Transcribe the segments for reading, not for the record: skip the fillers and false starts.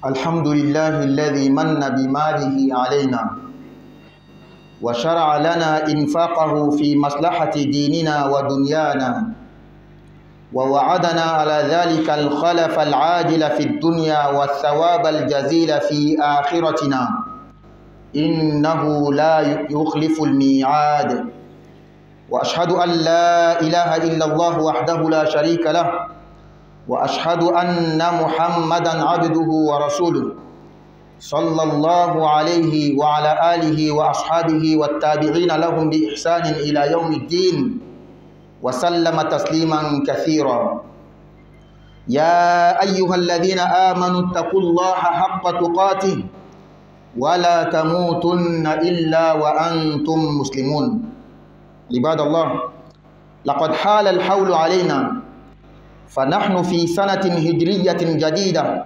الحمد لله الذي من بماله علينا وشرع لنا إنفاقه في مصلحة ديننا ودنيانا، ووعدنا على ذلك الخلف العاجل في الدنيا والثواب الجزيل في آخرتنا، إنه لا يخلف الميعاد. وأشهد أن لا إله إلا الله وحده لا شريك له، وأشهد أن محمدًا عبده ورسوله صلى الله عليه وعلى آله وأصحابه والتابعين لهم بإحسان إلى يوم الدين، وسلم تسليمًا كثيرا. يا أيها الذين آمنوا اتقوا الله حق تقاته ولا تموتن إلا وأنتم مسلمون. عباد الله، لقد حال الحول علينا، فنحن في سنة هجرية جديدة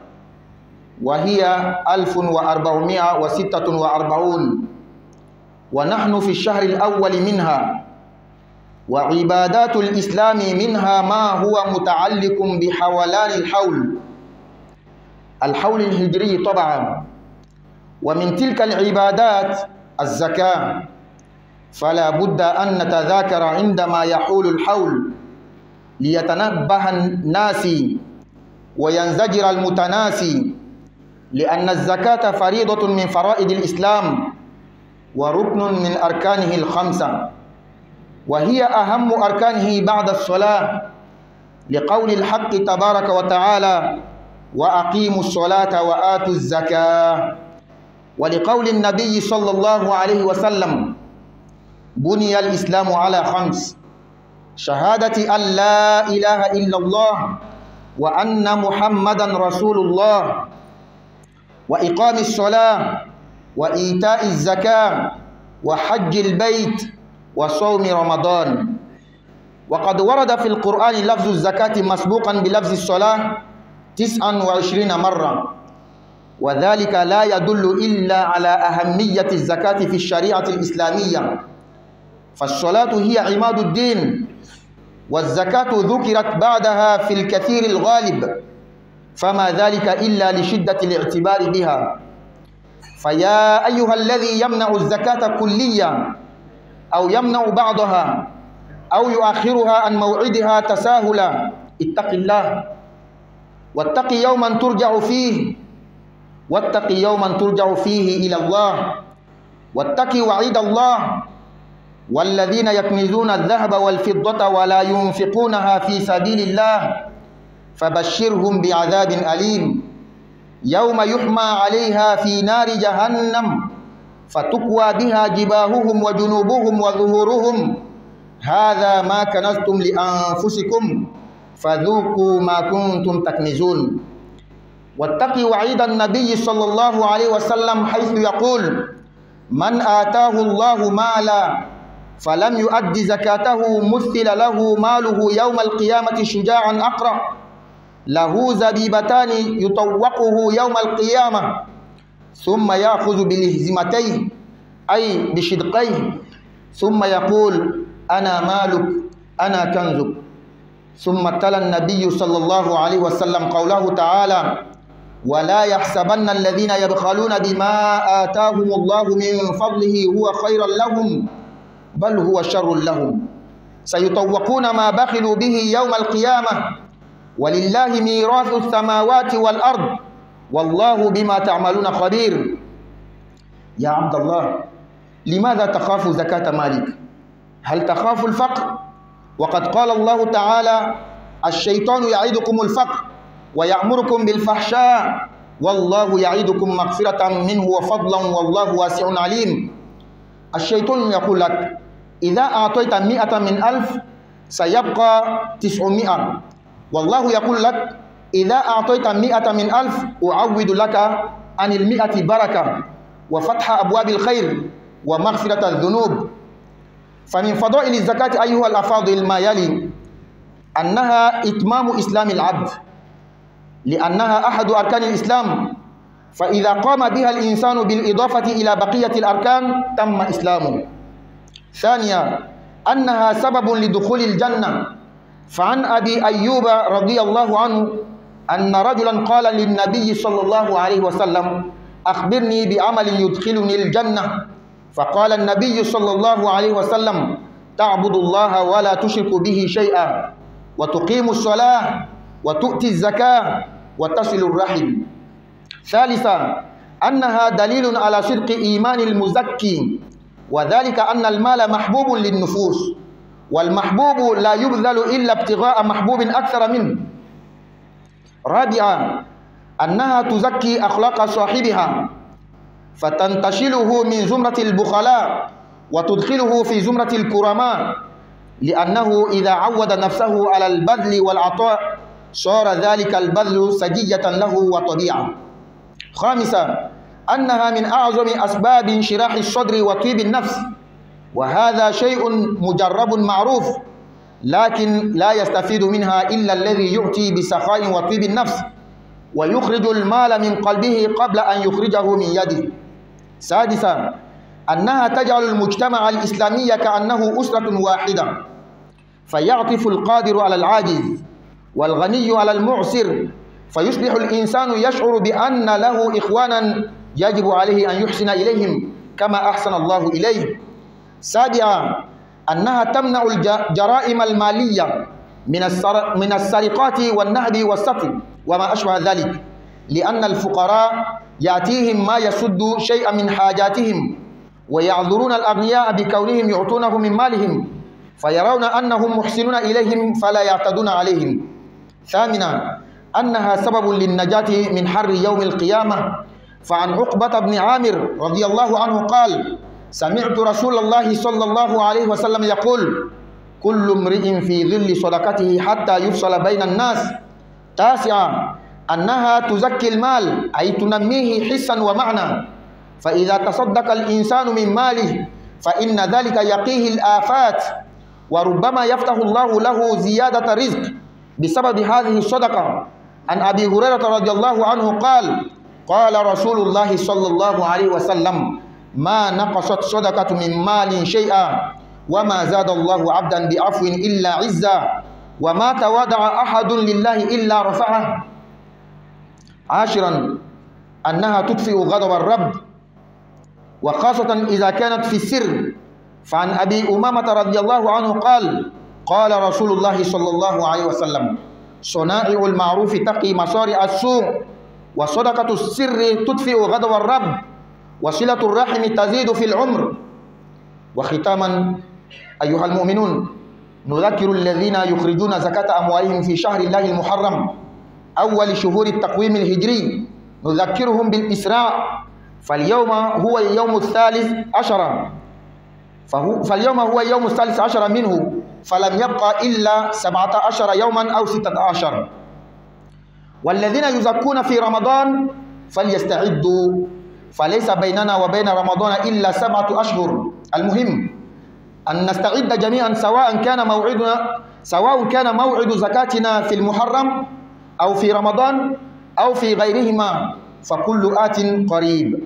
وهي 1446، ونحن في الشهر الأول منها، وعبادات الإسلام منها ما هو متعلق بحولان الحول الهجري طبعا. ومن تلك العبادات الزكاة، فلا بد أن نتذاكر عندما يحول الحول ليتنبه الناس وينزجر المتناسي، لأن الزكاة فريضة من فرائض الإسلام وركن من أركانه الخمسة، وهي أهم أركانه بعد الصلاة، لقول الحق تبارك وتعالى: وأقيموا الصلاة وآتوا الزكاة، ولقول النبي صلى الله عليه وسلم: بني الإسلام على 5: شهادة أن لا إله إلا الله وأن محمدًا رسول الله، وإقام الصلاة، وإيتاء الزكاة، وحج البيت، وصوم رمضان. وقد ورد في القرآن لفظ الزكاة مسبوقا بلفظ الصلاة 29 مرة، وذلك لا يدل إلا على أهمية الزكاة في الشريعة الإسلامية، فالصلاة هي عماد الدين، والزكاة ذكرت بعدها في الكثير الغالب، فما ذلك إلا لشدة الاعتبار بها. فيا أيها الذي يمنع الزكاة كليا أو يمنع بعضها أو يؤخرها عن موعدها تساهلا، اتق الله، واتق يوما ترجع فيه إلى الله، واتق وعيد الله: والذين يكنزون الذهب والفضة ولا ينفقونها في سبيل الله فبشرهم بعذاب أليم يوم يحمى عليها في نار جهنم فتكوى بها جباههم وجنوبهم وظهورهم، هذا ما كنزتم لأنفسكم فذوقوا ما كنتم تكنزون. واتقي وعيد النبي صلى الله عليه وسلم حيث يقول: من آتاه الله مالا فلم يؤد زكاته مثل له ماله يوم القيامة شجاعا أقرأ له زبيبتان يطوقه يوم القيامة، ثم يأخذ بلهزمتيه أي بشدقيه، ثم يقول: أنا مالك أنا كنزك. ثم تلا النبي صلى الله عليه وسلم قوله تعالى: ولا يحسبن الذين يبخلون بما آتاهم الله من فضله هو خيرا لهم بل هو شر لهم، سيطوقون ما بخلوا به يوم القيامة، ولله ميراث السماوات والأرض والله بما تعملون خبير. يا عبد الله، لماذا تخاف زكاة مالك؟ هل تخاف الفقر؟ وقد قال الله تعالى: الشيطان يعدكم الفقر ويأمركم بالفحشاء والله يعدكم مغفرة منه وفضلا والله واسع عليم. الشيطان يقول لك: إذا أعطيت 100 من 1000 سيبقى 900، والله يقول لك: إذا أعطيت 100 من 1000 أعوض لك عن 100 بركة وفتح أبواب الخير ومغفرة الذنوب. فمن فضائل الزكاة أيها الأفاضل ما يلي: أنها إتمام إسلام العبد، لأنها أحد أركان الإسلام، فإذا قام بها الإنسان بالإضافة إلى بقية الأركان تم إسلامه. ثانيا، أنها سبب لدخول الجنة، فعن أبي أيوب رضي الله عنه أن رجلا قال للنبي صلى الله عليه وسلم أخبرني بعمل يدخلني الجنة، فقال النبي صلى الله عليه وسلم تعبد الله ولا تشرك به شيئا وتقيم الصلاة وتؤتي الزكاة وتصل الرحم. ثالثا أنها دليل على صدق إيمان المزكي، وذلك أن المال محبوب للنفوس، والمحبوب لا يبذل إلا ابتغاء محبوب أكثر منه. رابعا أنها تزكي أخلاق صاحبها فتنتشله من زمرة البخلاء وتدخله في زمرة الكرماء، لأنه إذا عود نفسه على البذل والعطاء صار ذلك البذل سجية له وطبيعة. خامسا أنها من أعظم أسباب انشراح الصدر وطيب النفس، وهذا شيء مجرب معروف، لكن لا يستفيد منها إلا الذي يعطي بسخاء وطيب النفس ويخرج المال من قلبه قبل أن يخرجه من يده. سادسا أنها تجعل المجتمع الإسلامي كأنه أسرة واحدة، فيعطف القادر على العاجز والغني على المعسر، فيصبح الإنسان يشعر بأن له إخوانا يجب عليه أن يحسن إليهم كما أحسن الله إليه. سابعا أنها تمنع الجرائم المالية من السرقات والنهب والسطو وما أشبه ذلك، لأن الفقراء يأتيهم ما يسد شيئا من حاجاتهم، ويعذرون الأغنياء بكونهم يعطونه من مالهم، فيرون أنهم محسنون إليهم فلا يعتدون عليهم. ثامنا أنها سبب للنجاة من حر يوم القيامة، فعن عقبة بن عامر رضي الله عنه قال سمعت رسول الله صلى الله عليه وسلم يقول كل امرئ في ظل صدقته حتى يفصل بين الناس. تاسعا أنها تزكي المال أي تنميه حسا ومعنى، فإذا تصدق الإنسان من ماله فإن ذلك يقيه الآفات، وربما يفتح الله له زيادة رزق بسبب هذه الصدقة. عن أبي هريرة رضي الله عنه قال قال رسول الله صلى الله عليه وسلم ما نقصت صدقة من مال شيئا وما زاد الله عبدا بعفو إلا عزا وما تواضع أحد لله إلا رفعه. عاشرا أنها تطفئ غضب الرب، وخاصة إذا كانت في السر، فعن أبي أمامة رضي الله عنه قال قال رسول الله صلى الله عليه وسلم صنائع المعروف تقي مصارع السوء، وصدقة السر تطفئ غضب الرب، وصلة الرحم تزيد في العمر. وختاما أيها المؤمنون، نذكر الذين يخرجون زكاة أموالهم في شهر الله المحرم أول شهور التقويم الهجري، نذكرهم بالإسراع، فاليوم هو اليوم الثالث عشر منه، فلم يبقى إلا 17 يوما أو 16. والذين يزكون في رمضان فليستعدوا، فليس بيننا وبين رمضان إلا 7 أشهر. المهم أن نستعد جميعا، سواء كان موعد زكاتنا في المحرم أو في رمضان أو في غيرهما، فكل آت قريب.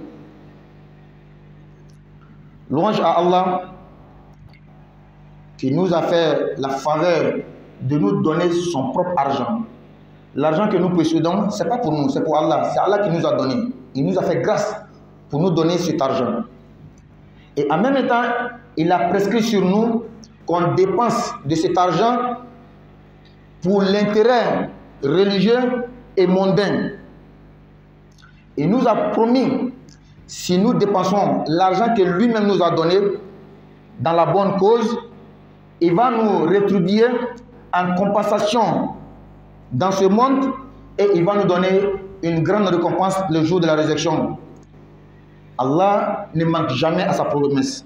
Louange à Allah qui nous a fait la faveur de nous donner son propre argent. L'argent que nous possédons, ce n'est pas pour nous, c'est pour Allah. C'est Allah qui nous a donné. Il nous a fait grâce pour nous donner cet argent. Et en même temps, il a prescrit sur nous qu'on dépense de cet argent pour l'intérêt religieux et mondain. Il nous a promis, si nous dépensons l'argent que lui-même nous a donné dans la bonne cause, il va nous rétribuer en compensation dans ce monde et il va nous donner une grande récompense le jour de la résurrection. Allah ne manque jamais à sa promesse.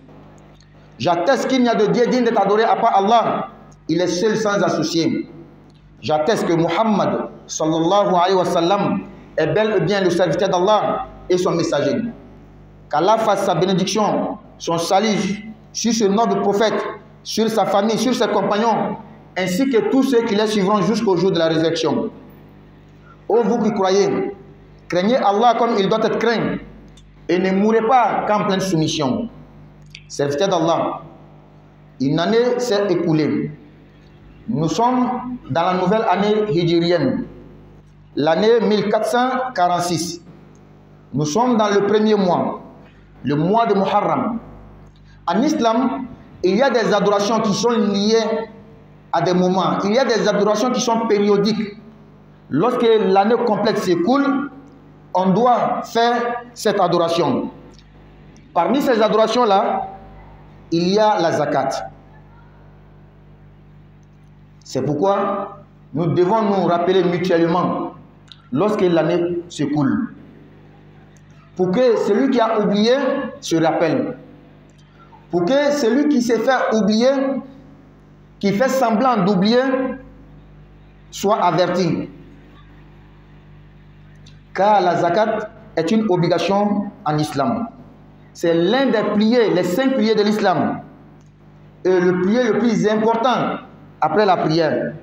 J'atteste qu'il n'y a de Dieu digne d'être adoré à part Allah. Il est seul sans associé. J'atteste que Muhammad sallallahu alayhi wa sallam est bel et bien le serviteur d'Allah et son messager. Qu'Allah fasse sa bénédiction, son salut sur ce noble prophète, sur sa famille, sur ses compagnons, ainsi que tous ceux qui les suivront jusqu'au jour de la résurrection. Ô vous qui croyez, craignez Allah comme il doit être craint et ne mourrez pas qu'en pleine soumission. Serviteur d'Allah, une année s'est écoulée. Nous sommes dans la nouvelle année hijrienne. l'année 1446. Nous sommes dans le premier mois, le mois de Muharram. En islam, il y a des adorations qui sont liées à des moments. Il y a des adorations qui sont périodiques. Lorsque l'année complète s'écoule, on doit faire cette adoration. Parmi ces adorations-là, il y a la zakat. C'est pourquoi nous devons nous rappeler mutuellement lorsque l'année s'écoule, pour que celui qui a oublié se rappelle, pour que celui qui s'est fait oublier, qui fait semblant d'oublier, soit averti. Car la zakat est une obligation en islam. C'est l'un des piliers, les 5 piliers de l'islam. Et le pilier le plus important après la prière.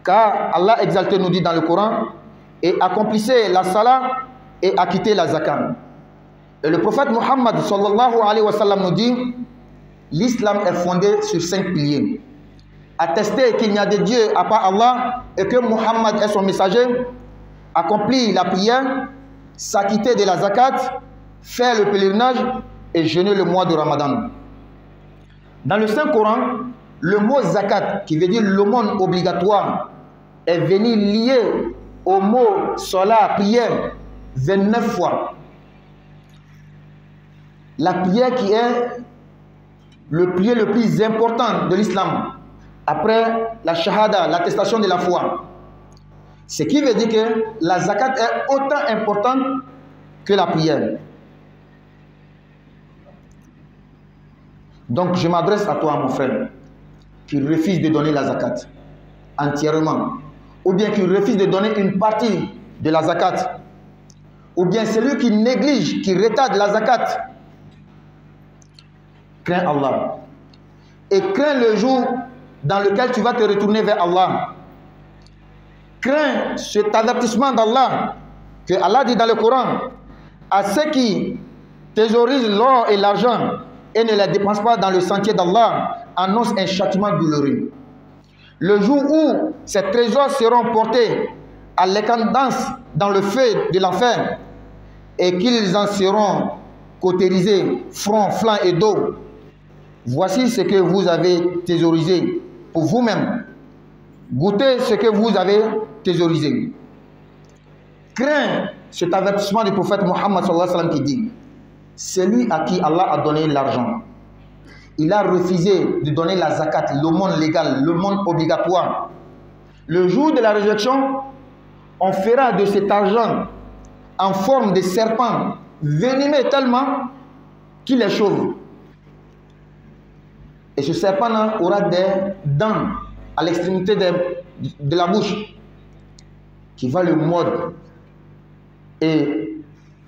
Car Allah exalté nous dit dans le Coran, et accomplissez la salat et acquittez la zakat. Et le prophète Muhammad sallallahu alayhi wa sallam nous dit, l'islam est fondé sur 5 piliers. Attester qu'il n'y a de Dieu à part Allah et que Muhammad est son messager, accomplir la prière, s'acquitter de la zakat, faire le pèlerinage et jeûner le mois de Ramadan. Dans le Saint-Coran, le mot zakat, qui veut dire l'aumône obligatoire, est venu lié au mot salat, prière, 29 fois. La prière qui est le pilier le plus important de l'islam, après la shahada, l'attestation de la foi. Ce qui veut dire que la zakat est autant importante que la prière. Donc je m'adresse à toi, mon frère, qui refuse de donner la zakat entièrement, ou bien qui refuse de donner une partie de la zakat, ou bien celui qui néglige, qui retarde la zakat. Crains Allah et crains le jour dans lequel tu vas te retourner vers Allah. Crains cet avertissement d'Allah que Allah dit dans le Coran à ceux qui thésaurisent l'or et l'argent et ne les dépensent pas dans le sentier d'Allah, annonce un châtiment douloureux. Le jour où ces trésors seront portés à l'incandescence dans le feu de l'enfer et qu'ils en seront cautérisés, front, flanc et dos. Voici ce que vous avez thésaurisé pour vous-même. Goûtez ce que vous avez thésaurisé. Crains cet avertissement du prophète Muhammad sallallahu alayhi wa sallam qui dit, celui à qui Allah a donné l'argent, il a refusé de donner la zakat, l'aumône légale, l'aumône obligatoire. Le jour de la résurrection, on fera de cet argent en forme de serpent, venimeux tellement qu'il est chauve. Et ce serpent aura des dents à l'extrémité de la bouche qui va le mordre. Et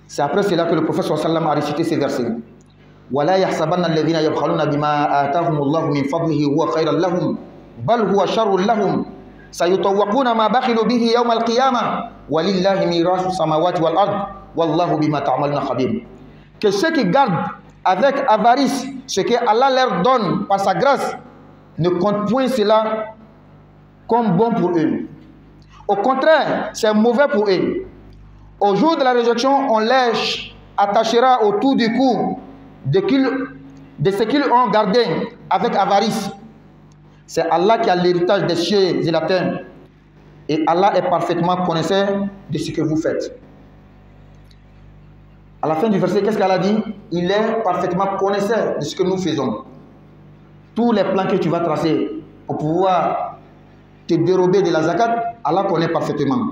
c'est après cela que le prophète sallallahu alayhi wa sallam a récité ces versets. وَلَا يَحْسَبَنَّ الَّذِينَ يَبْخَلُونَ بِمَا آتَاهُمُ اللَّهُ مِنْ فَضْلِهِ هُوَ خَيْرًا لَهُمْ بَلْ هُوَ شَرٌّ لَهُمْ سَيُطَوَّقُونَ مَا بَخِلُوا بِهِ يَوْمَ الْقِيَامَةِ وَلِلَّهِ مِيرَاثُ السَّمَاوَاتِ وَالْأَرْضِ وَاللَّهُ بِمَا تَعْمَلُونَ خَبِيرٌ. Que ceux qui gardent avec avarice ce que Allah leur donne par sa grâce ne comptent point cela comme bon pour eux. Au contraire, c'est mauvais pour eux. Au jour de la résurrection, on les attachera autour du cou de ce qu'ils ont gardé avec avarice. C'est Allah qui a l'héritage des cieux et la terre. Et Allah est parfaitement connaisseur de ce que vous faites. À la fin du verset, qu'est-ce qu'Allah dit? Il est parfaitement connaisseur de ce que nous faisons. Tous les plans que tu vas tracer pour pouvoir te dérober de la zakat, Allah connaît parfaitement.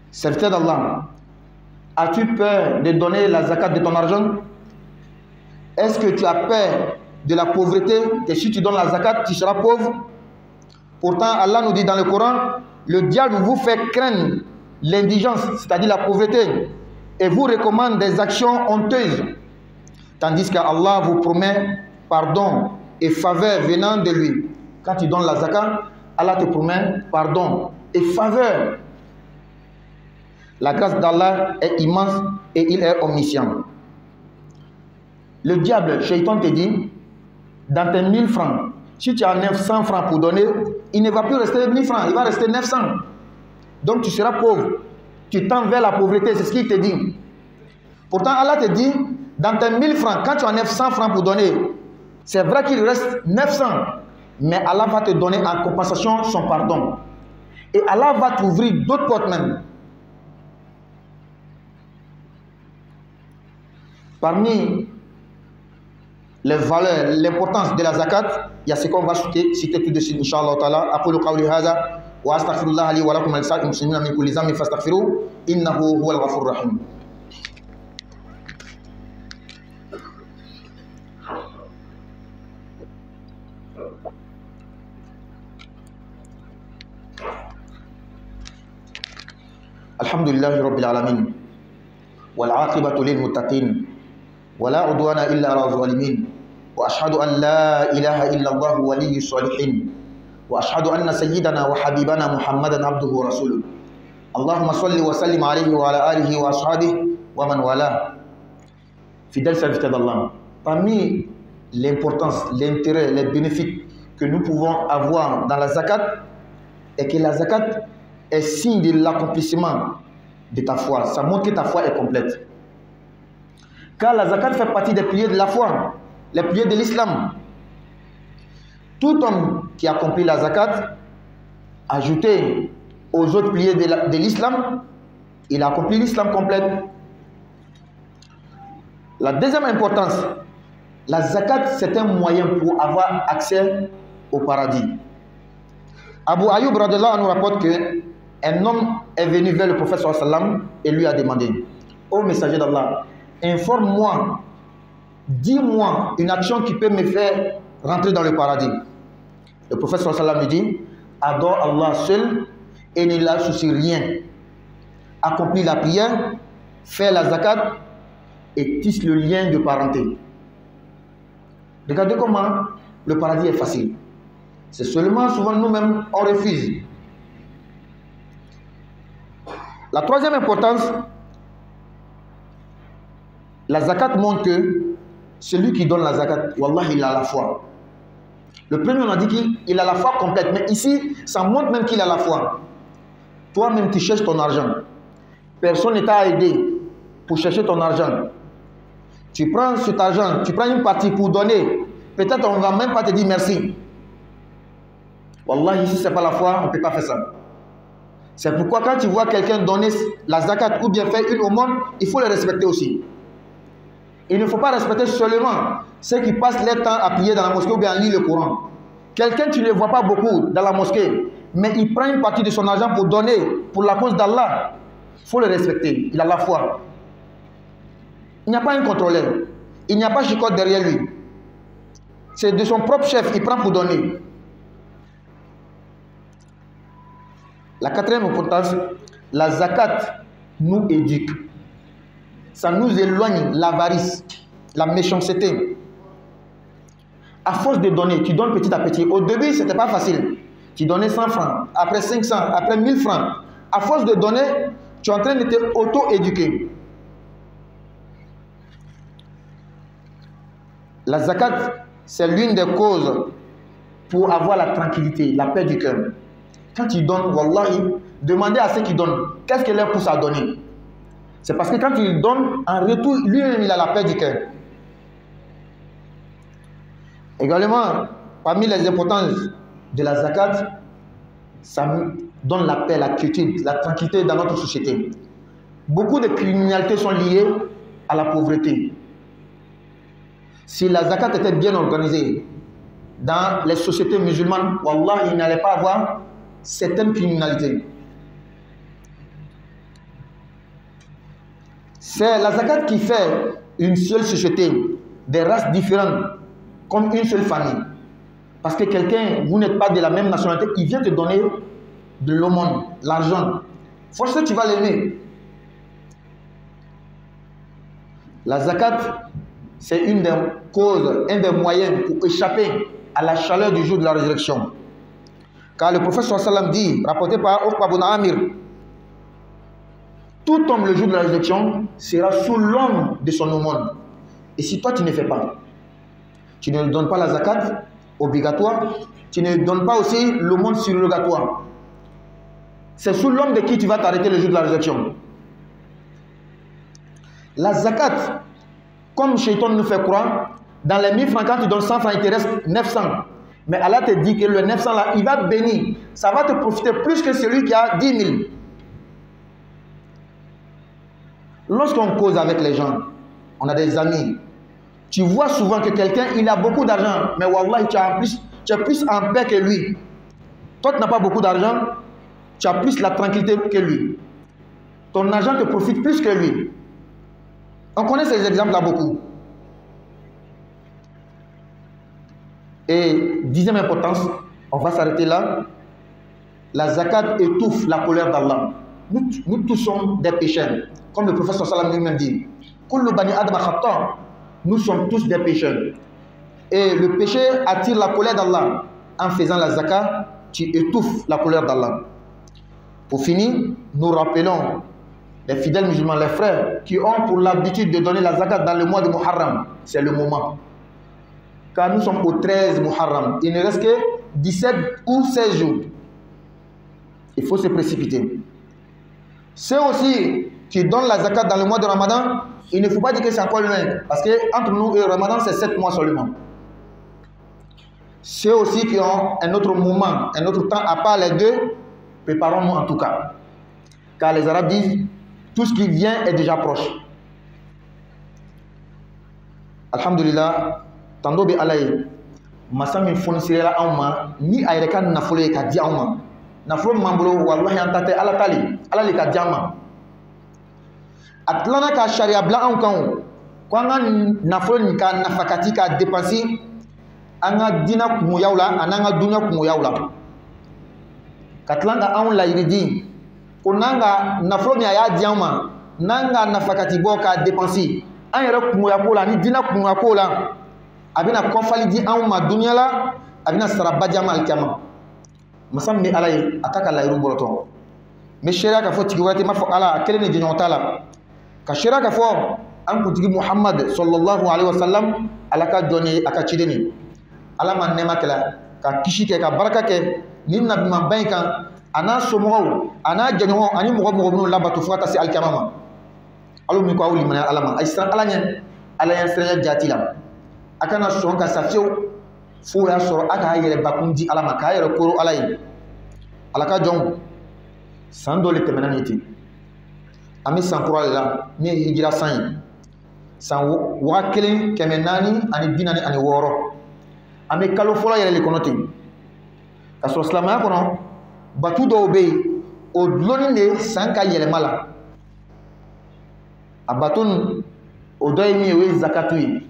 Serviteur d'Allah, as-tu peur de donner la zakat de ton argent? Est-ce que tu as peur de la pauvreté, que si tu donnes la zakat, tu seras pauvre? Pourtant, Allah nous dit dans le Coran, le diable vous fait craindre l'indigence, c'est-à-dire la pauvreté, et vous recommande des actions honteuses. Tandis qu'Allah vous promet pardon et faveur venant de lui. Quand tu donnes la zakat, Allah te promet pardon et faveur. La grâce d'Allah est immense et il est omniscient. Le diable, Shaitan te dit, dans tes 1000 francs, si tu as 900 francs pour donner, il ne va plus rester 1000 francs, il va rester 900. Donc tu seras pauvre. Tu tends vers la pauvreté, c'est ce qu'il te dit. Pourtant, Allah te dit, dans tes 1000 francs, quand tu as 900 francs pour donner, c'est vrai qu'il reste 900. Mais Allah va te donner en compensation son pardon. Et Allah va t'ouvrir d'autres portes même. Parmi les valeurs, l'importance de la zakat, il y a ce qu'on va citer tout de suite, Inch'Allah ta'ala. Aqulu qawli hadha wa astaghfirullah li wa lakum wa lisa'il muslimina min kulli dhanbin fastaghfiruhu innahu huwal ghafurur rahim. Alhamdulillahi rabbil alamin wal aqibatu lil muttaqin wala udwana illa ala zalimin wa ashhadu an la ilaha illa Allah waliyyus salihin wa ashhadu anna sayyidana wa habibana Muhammadan abduhu wa rasuluhu. Allahumma salli wa sallim alayhi wa ala alihi wa ashabihi wa man wala. Fidèle serviteur d'Allah, parmi l'importance, l'intérêt, les bénéfices que nous pouvons avoir dans la zakat est que la zakat est signe de l'accomplissement de ta foi. Ça montre que ta foi est complète. Car la zakat fait partie des piliers de la foi, les piliers de l'islam. Tout homme qui accomplit la zakat, ajouté aux autres piliers de l'islam, il a accompli l'islam complète. La deuxième importance, la zakat c'est un moyen pour avoir accès au paradis. Abu Ayyub radhiyallahu anhu rapporte que un homme est venu vers le prophète sallam et lui a demandé: ô messager d'Allah, informe-moi, dis-moi une action qui peut me faire rentrer dans le paradis. Le prophète sallam lui dit: adore Allah seul et ne l'associe rien. Accomplis la prière, fais la zakat et tisse le lien de parenté. Regardez comment le paradis est facile. C'est seulement souvent nous-mêmes on refuse. La troisième importance, la zakat montre que celui qui donne la zakat, wallah, il a la foi. Le premier, on a dit qu'il a la foi complète. Mais ici, ça montre même qu'il a la foi. Toi-même, tu cherches ton argent. Personne ne t'a aidé pour chercher ton argent. Tu prends cet argent, tu prends une partie pour donner. Peut-être on ne va même pas te dire merci. Wallah, ici, ce n'est pas la foi, on ne peut pas faire ça. C'est pourquoi quand tu vois quelqu'un donner la zakat ou bien faire une aumône, il faut le respecter aussi. Il ne faut pas respecter seulement ceux qui passent leur temps à prier dans la mosquée ou bien à lire le Coran. Quelqu'un, tu ne le vois pas beaucoup dans la mosquée, mais il prend une partie de son argent pour donner pour la cause d'Allah. Il faut le respecter, il a la foi. Il n'y a pas un contrôleur, il n'y a pas chicote derrière lui. C'est de son propre chef, il prend pour donner. La quatrième importance, la zakat nous éduque. Ça nous éloigne l'avarice, la méchanceté. À force de donner, tu donnes petit à petit. Au début, ce n'était pas facile. Tu donnais 100 francs, après 500, après 1000 francs. À force de donner, tu es en train de te auto-éduquer. La zakat, c'est l'une des causes pour avoir la tranquillité, la paix du cœur. Quand tu donnes, wallahi, demandez à ceux qui donnent, qu'est-ce qui leur pousse à donner? C'est parce que quand il donne, en retour, lui-même, il a la paix du cœur. Également, parmi les importances de la zakat, ça donne la paix, la quiétude, la tranquillité dans notre société. Beaucoup de criminalités sont liées à la pauvreté. Si la zakat était bien organisée dans les sociétés musulmanes, wallah, il n'allait pas avoir certaines criminalités. C'est la zakat qui fait une seule société, des races différentes, comme une seule famille. Parce que quelqu'un, vous n'êtes pas de la même nationalité, il vient te donner de l'aumône, l'argent. Forcément, tu vas l'aimer. La zakat, c'est une des causes, un des moyens pour échapper à la chaleur du jour de la résurrection. Car le prophète sallam dit, rapporté par Uqba ibn Amir, tout homme le jour de la résurrection sera sous l'ombre de son aumône. Et si toi tu ne fais pas, tu ne donnes pas la zakat, obligatoire, tu ne donnes pas aussi l'aumône surrogatoire. C'est sous l'homme de qui tu vas t'arrêter le jour de la résurrection. La zakat, comme Shaitan nous fait croire, dans les 1000 francs, quand tu donnes 100 francs, il te reste 900. Mais Allah te dit que le 900 là, il va bénir. Ça va te profiter plus que celui qui a 10 000. Lorsqu'on cause avec les gens, on a des amis, tu vois souvent que quelqu'un, il a beaucoup d'argent, mais wallah, tu es plus en paix que lui. Toi, tu n'as pas beaucoup d'argent, tu as plus la tranquillité que lui. Ton argent te profite plus que lui. On connaît ces exemples-là beaucoup. Et 10e importance, on va s'arrêter là. La zakat étouffe la colère d'Allah. Nous tous sommes des pécheurs. Comme le prophète sallallahu alayhi wa sallam dit, Kullu bani Adam khata. Nous sommes tous des pécheurs. Et le péché attire la colère d'Allah. En faisant la zakat, tu étouffes la colère d'Allah. Pour finir, nous rappelons les fidèles musulmans, les frères, qui ont pour l'habitude de donner la zakat dans le mois de Muharram. C'est le moment. Car nous sommes au 13 Muharram. Il ne reste que 17 ou 16 jours. Il faut se précipiter. Ceux aussi qui donnent la zakat dans le mois de Ramadan, il ne faut pas dire que c'est encore loin. Parce que entre nous et le Ramadan, c'est 7 mois seulement. Ceux aussi qui ont un autre moment, un autre temps à part les deux, préparons-nous en tout cas. Car les Arabes disent, tout ce qui vient est déjà proche. Alhamdulillah, tando be alaye, masa min fonisirela awma, ni ayreka nafolo ka di awma. Nafolo mambolo wallahi antate ala tali, ala li ka di awma. Atlana ka sharia bla an kan, kwanga nafolo ni ka nafakati ka dépenser, anga dina kumu yawla, ananga dunya kumu yawla. Katlanga an la yiridi, konanga nafolo mi aya di awma, nanga nafakati bo ka dépenser. An yɛrɛ kungoya ko la ni dina kungoya ko la a bɛna kɔfali di anw ma dunya la a bɛna saraba di an ma alikiyama masa min bɛ ala ye a t'a ka layiru bɔrɔtɔ n bɛ seereya k'a fɔ tigi wɛrɛ tɛ n b'a fɔ ala a kelen de jɛɲɔgɔn t'a la ka seereya k'a fɔ an kuntigi Muhammad sallallahu alaihi wa sallam ala ka jɔn ye a ka ciden ye ala ma nɛɛma kɛla ka kisi kɛ ka barika kɛ ni nabimanba in kan a n'a somɔgɔw a n'a jɛɲɔgɔnw ani mɔgɔ minnu labato fo ka taa se alikiyama ma. Alu mi ko awli mana alama ay san alanya alaya sere jati la akana son ka safio fo ya soro aka yere bakundi alama ka yere koro alay alaka jong san dole temena niti ami san kura la ni hijira san san wa kelen kemenani ani binani ani woro ami kalo fola yere le konoti ka so islama kono batu do be o loni ne san ka yele mala abatun o doy mi we zakatu yi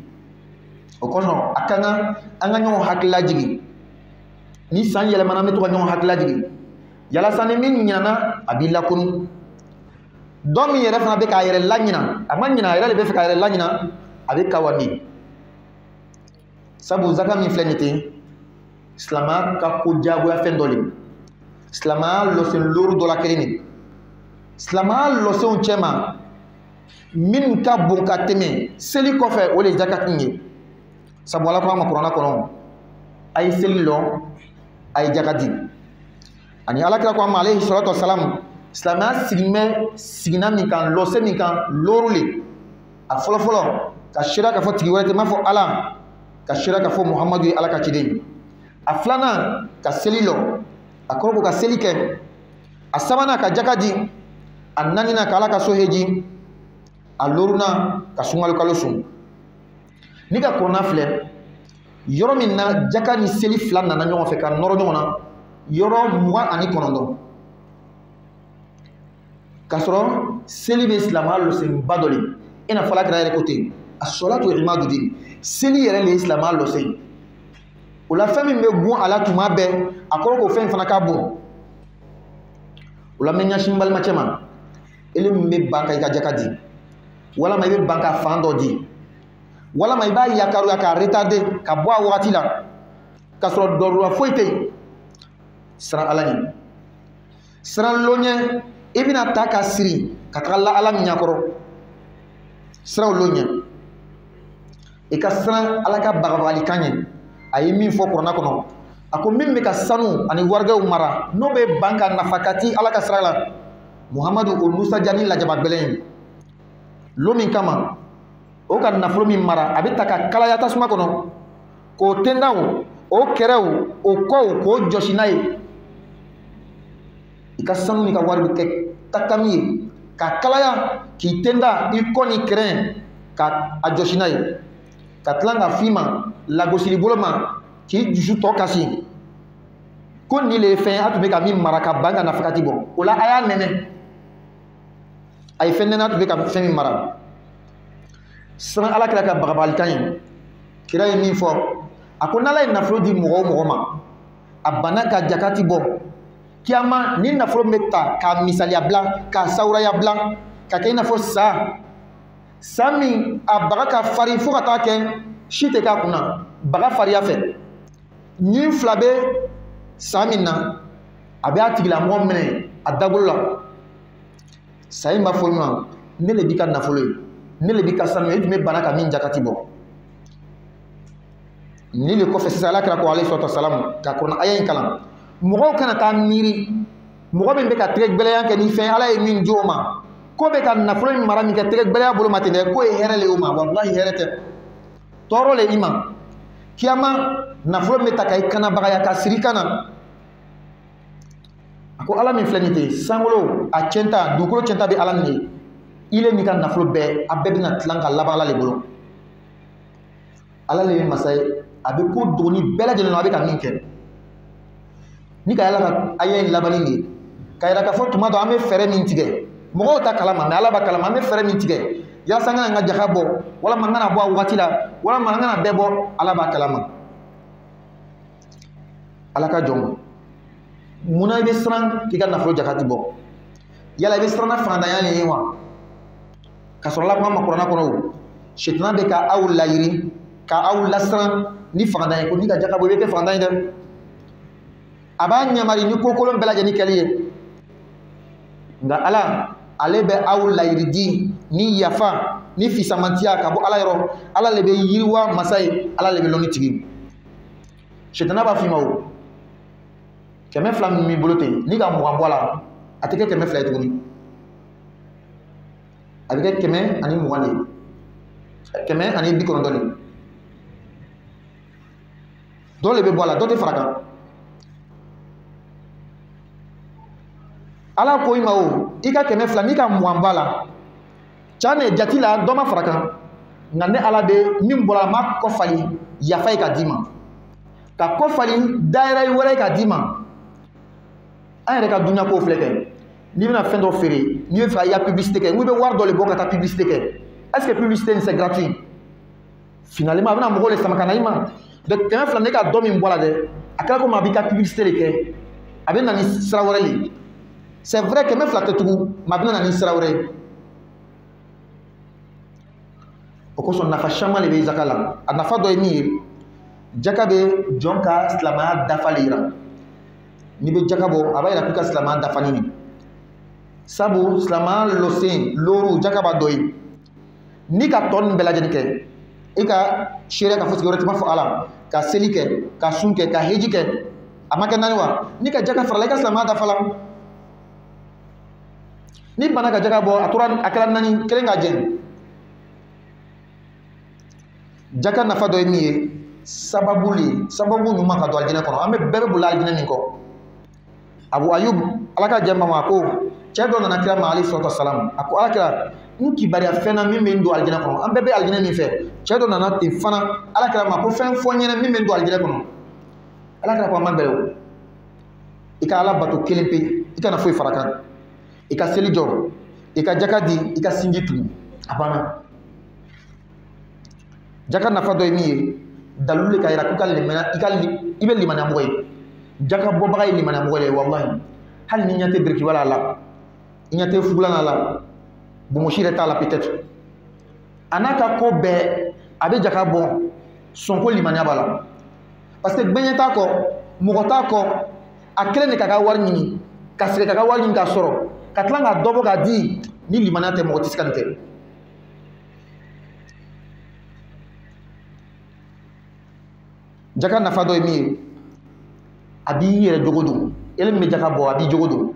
o kono akana anga nyon hakla jigi ni san yele manam to nyon hakla jigi yala san min nyana abilla kun domi yere fana be ka yere lanyina amman nyina yere be ka yere lanyina abe kawani sabu zakami flenite islama ka ko jago ya fendoli islama lo sen lor do la kelini islama lo sen chema min ka bon ka teme seli kɔfɛ o le zakat ye sabu ala ko ma kuranna kɔnɔ ay seli lɔ ay jakati ani ala kira ko ma alayhi salatu wassalam silamɛya sigina min kan lɔse min kan lɔru le a fɔlɔfɔlɔ ka sira ka fɔ tigi wɛrɛ tɛ m'a fɔ ala ka sira ka fɔ muhamadu ye ala ka ciden a filanan ka seli lɔ a kɔrɔ ko ka seli kɛ a sabanan ka jaka di a naaninan ka ala ka so heji a loruna ka sungal kalo sun ni ka korona filɛ yɔrɔ min na jaka ni seli fila nana ɲɔgɔn fɛ ka nɔrɔ ɲɔgɔn na yɔrɔ 29 ka sɔrɔ seli bɛ silamɛya lɔsenba dɔ le i n'a fɔ ala kɛra yɛrɛ ko ten a sɔla to imadu din seli yɛrɛ le ye silamɛya lɔsen o la fɛn min bɛ gun a la tuma bɛɛ a kɔrɔ k'o fɛn fana ka bon o la n bɛ ɲɛsin n balimacɛ ma ele min bɛ ban ka i ka jaka di walama i bɛ ban ka fan dɔ di walama i b'a yakaruya k'a retarder ka bɔ a wagati la ka sɔrɔ dɔrɔra foyi tɛ yen siran ala ɲɛ siran lɔɲɛ i bɛna taa ka siri ka taga la ala min ɲɛkɔrɔ siran lɔɲɛ i ka siran ala ka bagabagalikan ɲɛ a ye min fɔ kuranna kɔnɔ a ko min bɛ ka sanu ani warigɛw mara n'o bɛ ban ka nafa ka ti ala ka sira la Muhamadu o nusaja ni lajaba gbɛlɛn ye lo min kama o ka nafolo min mara a bɛ ta ka kalaya tasuma kɔnɔ k'o tendaw o kɛrɛw o kɔw k'o jɔsi n'a ye i ka sanu ni ka wari bɛ kɛ takami ye ka kalaya k'i tenda i kɔ ni kɛrɛn ka a jɔsi n'a ye ka tila ka f'i ma lagosili bolo ma k'i dusu tɔ kasi ko nin le ye fɛn a tun bɛ ka min mara ka ban ka nafa ka ti bɔ o la a y'a nɛnɛ a ye fɛn nɛnɛ a tun bɛ ka fɛn min mara siran ala kira ka bagabalikan ye kira ye min fɔ a ko n'ala ye nafolo di mɔgɔ o mɔgɔ ma a banna ka jakati bɔ kiyama ni nafolo bɛ ta ka misaliya bila ka sawuraya bila ka kɛ i n'a fɔ sa min a baga ka farin fo ka taa kɛ si tɛ k'a kunna baga fariya fɛ ɲin fila bɛ sa min na a bɛ a tigilamɔgɔ minɛ a dagolo la sa in b'a fɔ ɲɔgɔn ne le b'i ka nafolo ye ne le b'i ka sanu ye e tun bɛ bana ka min jakati bɔ ni le kɔfɛ sisan ala kira ko alayhi salatu wasalamu ka kuranɛ aya in kalan mɔgɔw kana taa miiri mɔgɔ min bɛ ka tɛgɛ gbɛlɛya kɛ ni fɛn ala ye min di o ma ko bɛ ka nafolo in mara min kɛ tɛgɛ gbɛlɛya bolo ma ten dɛ ko ye hɛrɛ le o ma wallahi hɛrɛ tɛ tɔɔrɔ le i ma kiyama nafolo min bɛ ta ka i kanabagaya ka siri kana a ko ala min filɛ nin ten sankolo a cɛnta dugukolo cɛnta bɛ ala nin de ile n'i ka nafolo bɛɛ a bɛɛ bɛna tilan ka laban ala le bolo ala le ye masa ye a bɛ ko dogoni bɛɛ lajɛlen na a bɛ ka min kɛ ni ka ala ka aya in labanni de ka yira k'a fɔ tuma dɔ an bɛ fɛɛrɛ min tigɛ mɔgɔw ta kalama mɛ ala b'a kalama an bɛ fɛɛrɛ min tigɛ yasa an kana n ka jaka bɔ walama n kana bɔ a wagati la walama an kana bɛɛ bɔ ala b'a kalama ala ka jɔn munna i bɛ siran k'i ka nafolo jakati bɔ yala i bɛ siran na fantanya le ye wa ka sɔrɔ ala kuma ma kuranna kɔnɔ o sitana bɛ ka aw layiri ka aw lasiran ni fantanya ye ko n'i ka jaka bɔ i bɛ kɛ fantan ye dɛ a b'a ɲamari ni kokolon bɛɛ lajɛlen kɛli ye nka ala ale bɛ aw layiri di ni yafa ni fisamantiya ka bɔ ala yɔrɔ ala le bɛ yiriwa masa ye ala le bɛ lɔnni tigi sitana b'a f'i ma o 200 min b'i bolo ten n'i ka 20 bɔ a la a tɛ kɛ 200 ye tuguni a bɛ kɛ 120 de 190 de dɔ le bɛ bɔ a la dɔ tɛ fara kan ala ko i ma o i ka 200 n'i ka 20 b'a la ca ne jati la dɔ ma fara kan nka ne ala bɛ min bɔra a ma kɔfali yafa ye ka d'i ma ka kɔfali dayɛrɛ wɛrɛ ye ka d'i ma an yɛrɛ ka dunya kow filɛ kɛ n'i bɛna fɛn dɔ feere n'i bɛ fɛ i ka publicité kɛ n ko i bɛ wari dɔ le bɔ ka taa publicité kɛ est ce que publicité in c'est gratuit finalement a bɛna mɔgɔw le sama ka na i ma donc 200 ne ka dɔ min bɔ a la dɛ a kɛra komi a b'i ka publicité de kɛ a bɛ na ni sira wɛrɛ le c'est vrai 200 tɛ tugun mais a bɛna na ni sira wɛrɛ ye o kosɔn nafa caman de bɛ zaka la a nafa dɔ ye min ye jaka bɛ jɔn ka silamɛya dafa le yira n'i bɛ jaka bɔ a b'a yira k'i ka silamɛya dafa ɲini sabu silamɛya lɔsen looru jaka b'a dɔ ye n'i ka tɔ ninnu bɛɛ lajɛlen kɛ i ka seereya ka fɔ sigiyɔrɔ tɛ fɔ ala ka seli kɛ ka sun kɛ ka heji kɛ a ma kɛ naani wa n'i ka jaka farala i ka silamɛya dafa la n'i banna ka jaka bɔ a tora a kɛra naani kelen ka jɛn jaka nafa dɔ ye min ye sababu ɲuman ka don alijinɛ kɔnɔ an bɛɛ bɛ boli alijinɛ min kɔ abu ayub ala ka jɛn ma ko cɛ dɔ nana kira ma alayhi salatu wasalam a ko ala kira n kibariya fɛn na min bɛ n don alijinɛ kɔnɔ an bɛɛ bɛ alijinɛ min fɛ cɛ dɔ nana ten fana ala kira ma ko fɛn fɔ n ɲɛna min bɛ n don alijinɛ kɔnɔ ala kira ko a ma bɛrɛ o i ka ala bato kelen pe i kana foyi fara kan i ka seli jɔ i ka jaka di i ka sinji tugu a banna jaka nafa dɔ ye min ye dalu le ka yira k'u ka limaniya i bɛ limaniya mɔgɔ ye jaka bɔbaga ye limaniya mɔgɔ de ye wallahi hali ni ɲɛ tɛ birikiwala la i ɲɛ tɛ fugulan la bomosi yɛrɛ t'a la peut-être a n'a ka ko bɛɛ a bɛ jaka bɔ sɔnko limaniya b'a la parce que gbɛɲɛ t'a kɔ mɔgɔ t'a kɔ a kelen de ka ka wari ɲini ka segin ka ka wari ɲini k'a sɔrɔ ka tila ka dɔ bɔ k'a di ni limaniya tɛ mɔgɔ tɛ se ka nin kɛ jaka nafa dɔ ye min ye a b'i yɛrɛ jogo don ele min bɛ jaka bɔ a b'i jogo don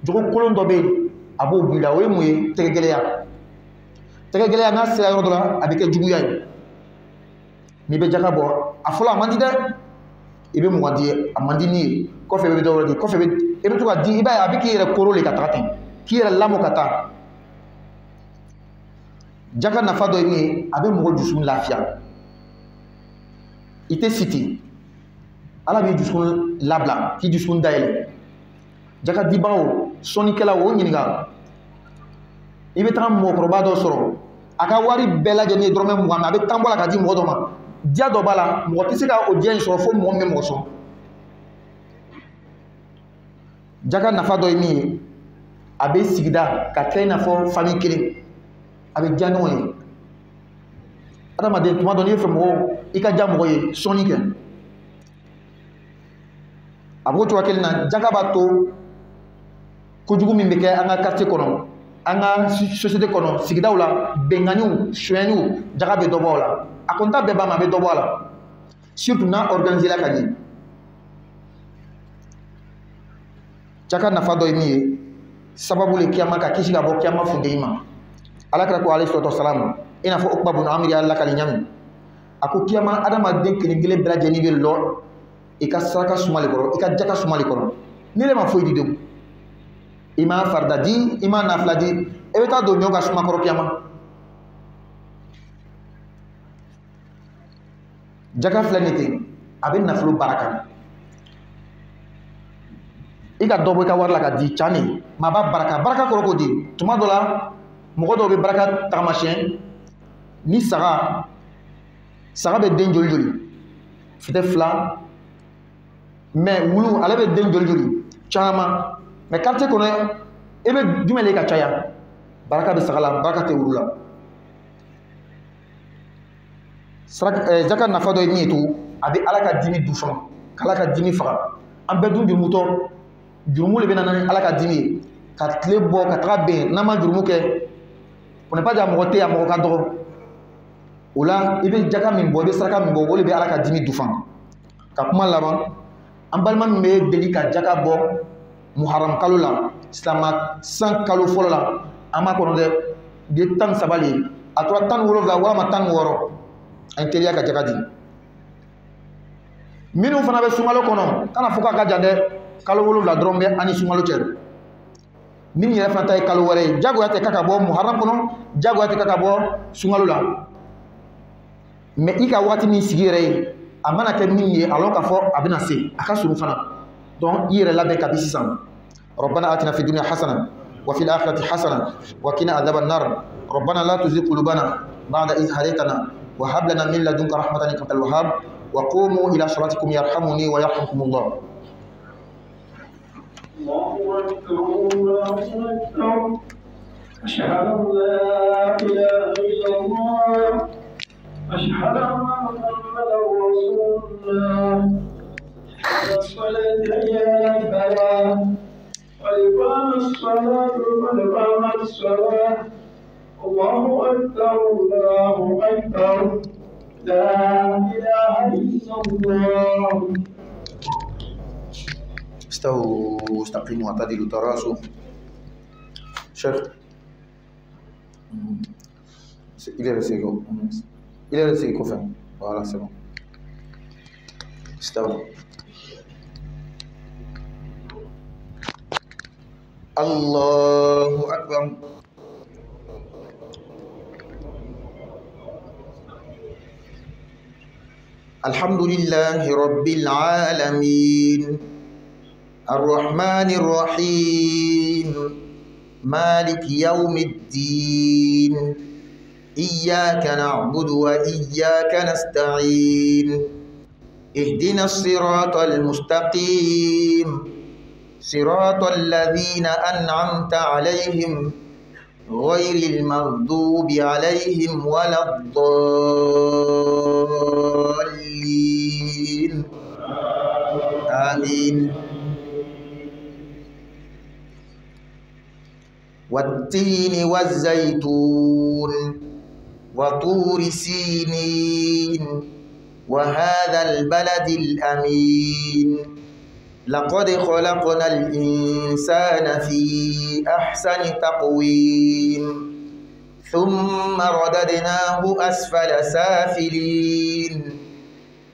jogo kolon dɔ bɛ yen a b'o b'i la o ye mun ye tɛgɛ gɛlɛya tɛgɛ gɛlɛya n'a sera yɔrɔ dɔ la a bɛ kɛ juguya ye n'i bɛ jaka bɔ a fɔlɔ a man di dɛ i bɛ mugan di a man di ni ye kɔfɛ i bɛ dɔ wɛrɛ di kɔfɛ i bɛ to ka di i b'a ye a bɛ k'i yɛrɛ koro le ka taga ten k'i yɛrɛ lamɔ ka taa jaka nafa dɔ ye min ye a bɛ mɔgɔ dusu lafiya i tɛ siti ala b'i dusukun labila k'i dusukun dayɛlɛ jaka dibagaw sɔnnikɛlaw o ɲininka i bɛ taga mɔgɔkɔrɔba dɔ sɔrɔ a ka wari bɛɛ lajɛlen ye dɔrɔmɛ 20 a bɛ tan bɔ la ka di mɔgɔ dɔ ma diya dɔ b'a la mɔgɔ tɛ se ka o diya in sɔrɔ fo mɔgɔ min bɛ mɔgɔ sɔn jaka nafa dɔ ye min ye a bɛ sigida ka kɛ i n'a fɔ famille kelen a bɛ diya ɲɔgɔn ye adamaden tuma dɔ n'i fɛ mɔgɔw i ka diya mɔgɔ ye sɔnni kɛ a b'o cogoya kelen na jaka b'a to kojugu min bɛ kɛ an ka quartier kɔnɔ an ka société kɔnɔ sigidaw la bɛnganiw suɲɛniw jaka bɛ dɔ bɔ o la a kɔni t'a bɛɛ ban mais a bɛ dɔ bɔ a la surtout n'a organisé la ka ɲɛ jaka nafa dɔ ye min ye sababu le kiyama ka kisi ka bɔ kiyama funteni ma alakira ko alayhi salatu wasalam i n'a fɔ Ukba bun Amir y'a lakali ɲami a ko kiyama adamaden kelen kelen bɛɛ lajɛlen bɛ lɔ i ka saraka suma le kɔrɔ i ka jaka suma le kɔrɔ ni le ma foyi di denw i ma farida di i ma nafila di e bɛ taa don ɲɔ ka suma kɔrɔ kiyama jaka filɛ nin ten a bɛ nafolo baraka i ka dɔ bɔ i ka wari la ka di cani maa b'a baraka baraka kɔrɔ ko di tuma dɔ la mɔgɔ dɔw bɛ baraka tagamasiyɛn ni saga bɛ den joli joli fitɛ 2 mais wulu ale bɛ den joli joli caman mais quartier kɔnɔ e bɛ jumɛn le ka caya baraka bɛ saga la baraka tɛ wulu la jaka nafa dɔ ye min ye tugun a bɛ ala ka dimi du fɔlɔ k'ala ka dimi faga an bɛɛ dun jurumutɔ jurumu le bɛ na ni ala ka dimi ye ka tile bɔ ka taga bɛn n'an ma jurumu kɛ on n'est pas dire mɔgɔ tɛ yan mɔgɔ ka dɔgɔ o la i bɛ jaka min bɔ i bɛ saraka min bɔ o de bɛ ala ka dimi du fana ka kuma laban an balima min bɛ deli ka jaka bɔ muharam kalo la silama san kalo fɔlɔ la an b'a kɔnɔ dɛ de 13 le a tora 17 walama 16 an teliya ka jaka di minnu fana bɛ sunkalo kɔnɔ kana fɔ k'a ka jan dɛ kalo 7 dɔrɔn bɛ ani sunkalo cɛ min yɛrɛ fana ta ye kalo wɛrɛ ye jagoya tɛ k'a ka bɔ muharam kɔnɔ jagoya tɛ k'a ka bɔ sunkalo la mais i ka waati min sigi yɛrɛ ye a mana kɛ min ye alors k'a fɔ a bɛna se a ka surun fana donc i yɛrɛ labɛn kabi sisan ربنا آتنا في الدنيا حسنة وفي الآخرة حسنة وقنا عذاب النار ربنا لا تزغ قلوبنا بعد إذ هديتنا وهب لنا من لدنك رحمة إنك أنت الوهاب وقوموا إلى صلاتكم يرحمني ويرحمكم الله. الله أكبر الله أكبر أشهد أن لا إله إلا الله أشهد أن محمدا رسول الله الصلاة هي الفلاح قد قام الصلاة قد قامت الصلاة الله أكبر الله أكبر لا إله إلا الله. استووا استقيموا واعتدلوا تراصوا. شيخ il est resté couvert. Voilà, c'est bon. استووا. الله أكبر. الحمد لله رب العالمين الرحمن الرحيم مالك يوم الدين إياك نعبد وإياك نستعين اهدنا الصراط المستقيم صراط الذين أنعمت عليهم غير المغضوب عليهم ولا الضالين آمين. والتين والزيتون وطور سينين وهذا البلد الأمين لقد خلقنا الإنسان في أحسن تقويم ثم رددناه أسفل سافلين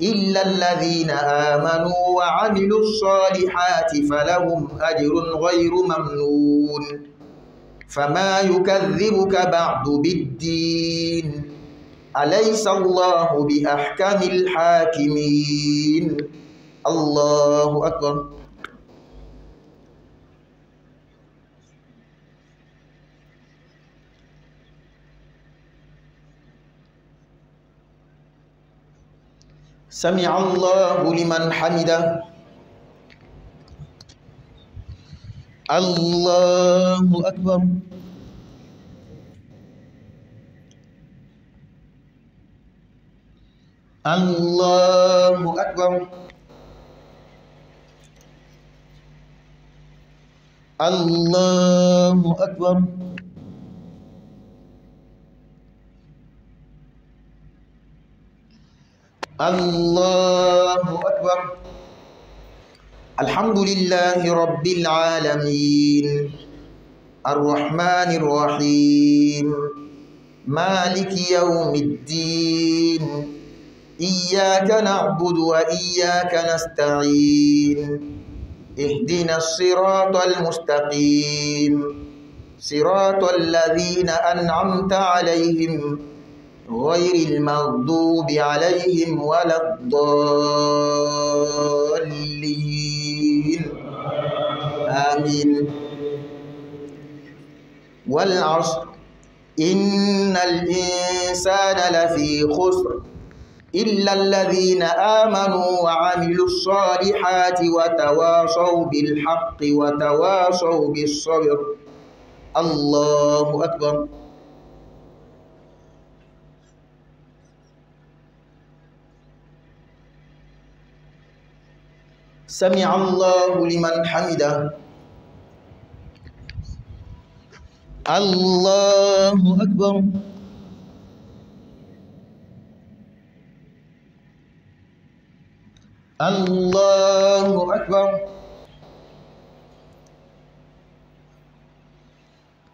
إلا الذين آمنوا وعملوا الصالحات فلهم أجر غير ممنون فما يكذبك بعد بالدين أليس الله بأحكم الحاكمين الله أكبر. سمع الله لمن حمده. الله أكبر. الله أكبر. الله أكبر. الله أكبر. الحمد لله رب العالمين الرحمن الرحيم مالك يوم الدين إياك نعبد وإياك نستعين اهدنا الصراط المستقيم صراط الذين أنعمت عليهم غير المغضوب عليهم ولا الضالين آمين. والعصر إن الإنسان لفي خسر إلا الذين آمنوا وعملوا الصالحات وتواصوا بالحق وتواصوا بالصبر. الله أكبر. سمع الله لمن حمده. الله أكبر. الله أكبر.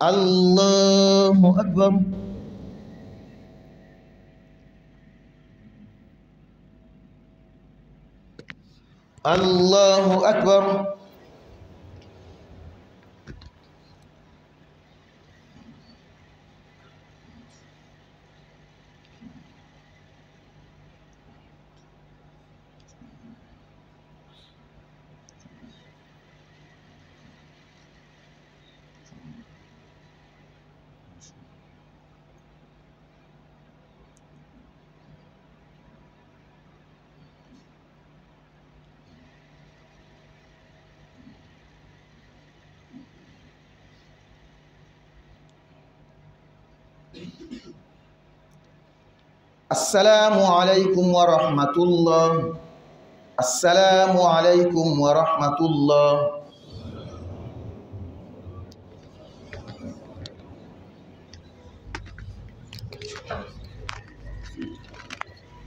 الله أكبر. الله أكبر. السلام عليكم ورحمة الله. السلام عليكم ورحمة الله.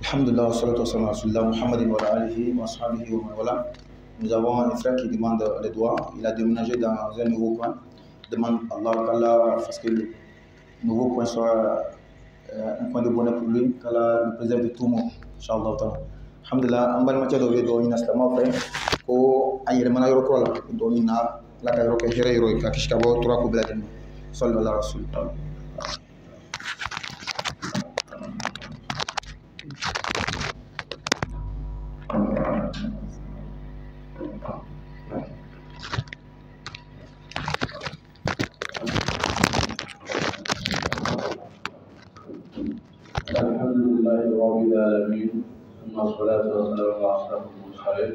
الحمد لله والصلاة والسلام على رسول الله محمد وعلى آله وأصحابه ومن والاه. Nous avons un frère qui demande le doigt. Il a déménagé dans un nouveau coin. Demande Allah parce que le nouveau coin soit un point de bonheur pour lui, qu'Allah le préserve de tout le monde. Inch'Allah. Alhamdulillah, en bas de matière de vie, on a seulement fait qu'on aille le mana yoro la, on a la caillou que gère yoro, la kishkabo trois coups de la demi. Sallallahu alaihi wa sallam. الحمد لله رب العالمين ثم الصلاة والسلام على أشرف المرسلين.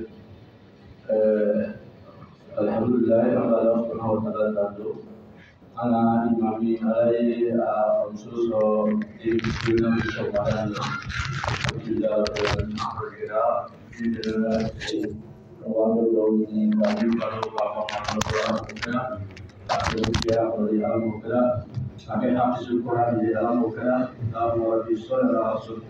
الحمد لله رب العالمين سبحانه وتعالى أنا إمامي علي خمسوس دينا بشوكان وكذا وكذا وأنا يومي كذي كذا بابا كذا وكذا وكذا Sampai habis Al-Quran di dalam bukan kitab Nabi Sallallahu Alaihi Wasallam.